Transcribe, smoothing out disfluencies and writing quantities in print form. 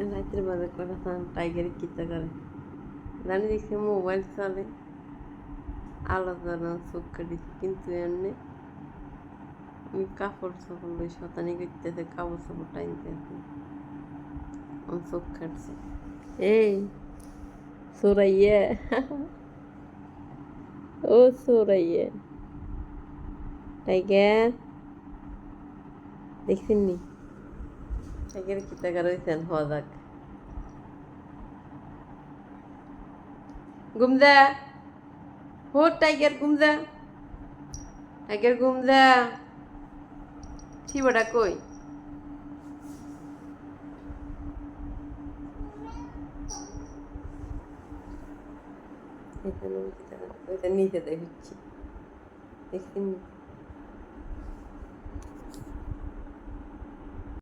রাতের বাজে করে টাইগারে কিতা করে জানি দেখছি মোবাইল চলে আলো জ্বালানো চোখ কাটিছে কিন্তু এমনি আমি কাপড় চোপড় লই শতানি করতেছে কাপড় চোপড় টাইনতেছে আমার চোখ কাটছে এই সোরাইয়া ও সোরাইয়া টাইগার দেখছেননি টাইগার কিতা করে হয়েছেন হওয়া যাক ঘুম যা হো টাইগার ঘুম যা টাইগার ঘুম যা ঠিবাটা কই এখানে নিচে দেখছি দেখছেন